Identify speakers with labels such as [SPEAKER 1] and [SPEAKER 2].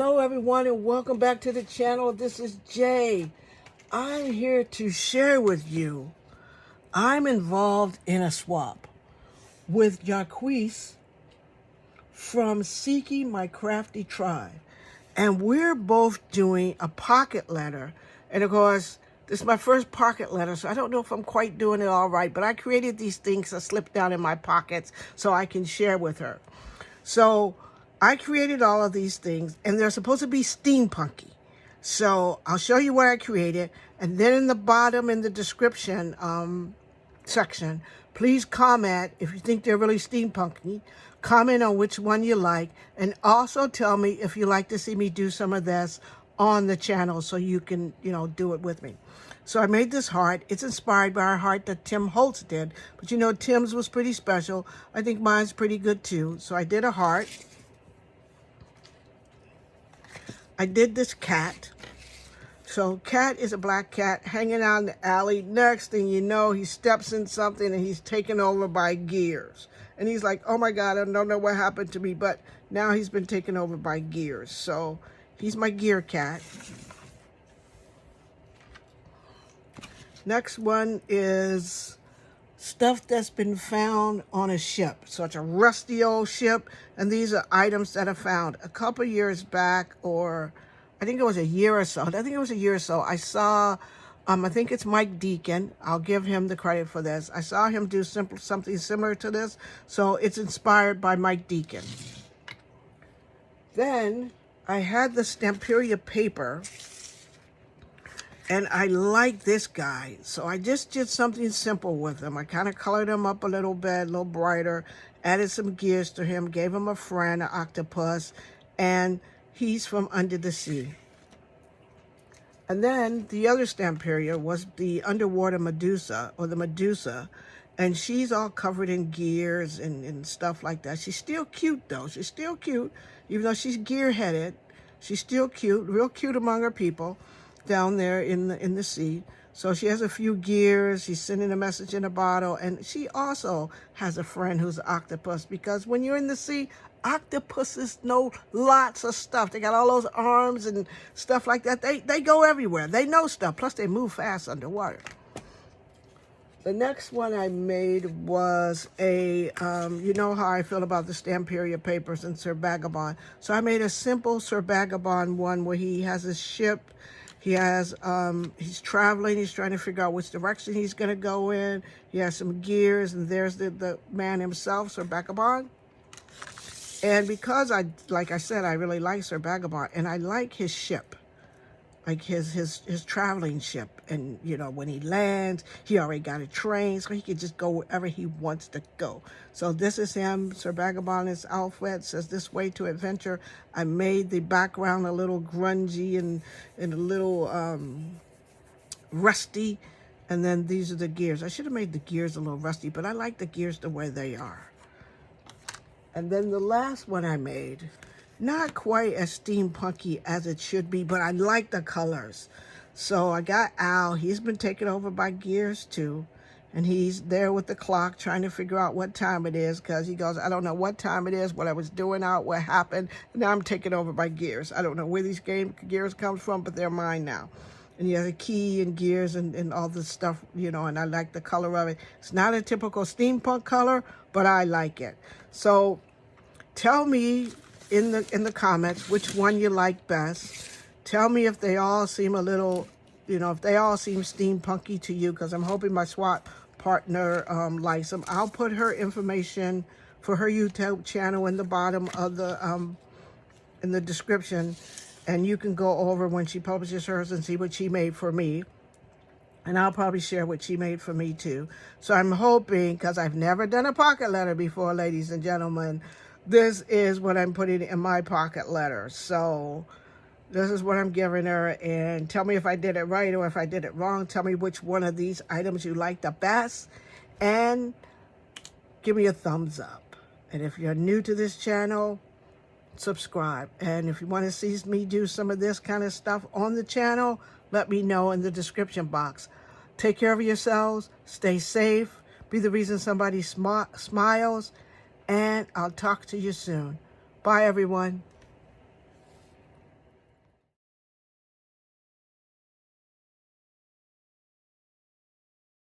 [SPEAKER 1] Hello everyone and welcome back to the channel. This is Jay. I'm here to share with you. I'm involved in a swap with Jaquise from Seekingmycraftytribe. And we're both doing a pocket letter. And of course, this is my first pocket letter, so I don't know if I'm quite doing it all right, but I created these things that slip down in my pockets so I can share with her. So I created all of these things, and they're supposed to be steampunky. So I'll show you what I created, and then in the bottom in the description section, please comment if you think they're really steampunky. Comment on which one you like, and also tell me if you like to see me do some of this on the channel so you can, do it with me. So I made this heart. It's inspired by a heart that Tim Holtz did, but Tim's was pretty special. I think mine's pretty good too. So I did a heart. I did this cat. So cat is a black cat hanging out in the alley. Next thing you know, he steps in something and he's taken over by gears. And he's like, oh my God, I don't know what happened to me, but now he's been taken over by gears. So he's my gear cat. Next one is stuff that's been found on a ship. So it's a rusty old ship, and these are items that I found a couple years back, or I think it was a year or so. I saw, I think it's Mike Deacon. I'll give him the credit for this. I saw him do something similar to this, so it's inspired by Mike Deacon. Then I had the Stampunk paper, and I like this guy, so I just did something simple with him. I kind of colored him up a little bit, a little brighter, added some gears to him, gave him a friend, an octopus, and he's from under the sea. And then the other Stampunk was the underwater Medusa, or the Medusa, and she's all covered in gears and stuff like that. She's still cute, though. She's still cute, even though she's gear-headed. She's still cute, real cute among her people down there in the sea. So she has a few gears. She's sending a message in a bottle, and she also has a friend who's an octopus, because when you're in the sea, octopuses know lots of stuff. They got all those arms and stuff like that. They go everywhere. They know stuff. Plus they move fast underwater. The next one I made was a, you know how I feel about the Stampunk papers and Sir Vagabond. So I made a simple Sir Vagabond one where he has his ship. He has, he's traveling. He's trying to figure out which direction he's going to go in. He has some gears, and there's the man himself, Sir Vagabond. And because like I said, I really like Sir Vagabond, and I like his ship, like his traveling ship. And, when he lands, he already got a train, so he can just go wherever he wants to go. So this is him, Sir Vagabond. His outfit says "This way to adventure." I made the background a little grungy and a little rusty. And then these are the gears. I should have made the gears a little rusty, but I like the gears the way they are. And then the last one I made, not quite as steampunky as it should be, but I like the colors. So I got Al. He's been taken over by gears too. And he's there with the clock trying to figure out what time it is, because he goes, I don't know what time it is, what I was doing out, what happened. And now I'm taken over by gears. I don't know where these gears come from, but they're mine now. And he has a key and gears and all this stuff, and I like the color of it. It's not a typical steampunk color, but I like it. So tell me in the comments which one you like best. Tell me if they all seem a little, if they all seem steampunky to you, because I'm hoping my swap partner likes them. I'll put her information for her YouTube channel in the bottom of the in the description, and you can go over when she publishes hers and see what she made for me. And I'll probably share what she made for me too. So I'm hoping, because I've never done a pocket letter before, ladies and gentlemen, this is what I'm putting in my pocket letter. So this is what I'm giving her, and tell me if I did it right or if I did it wrong. Tell me which one of these items you like the best, and give me a thumbs up. And if you're new to this channel, subscribe. And if you want to see me do some of this kind of stuff on the channel, let me know in the description box. Take care of yourselves, stay safe, be the reason somebody smiles, and I'll talk to you soon. Bye, everyone.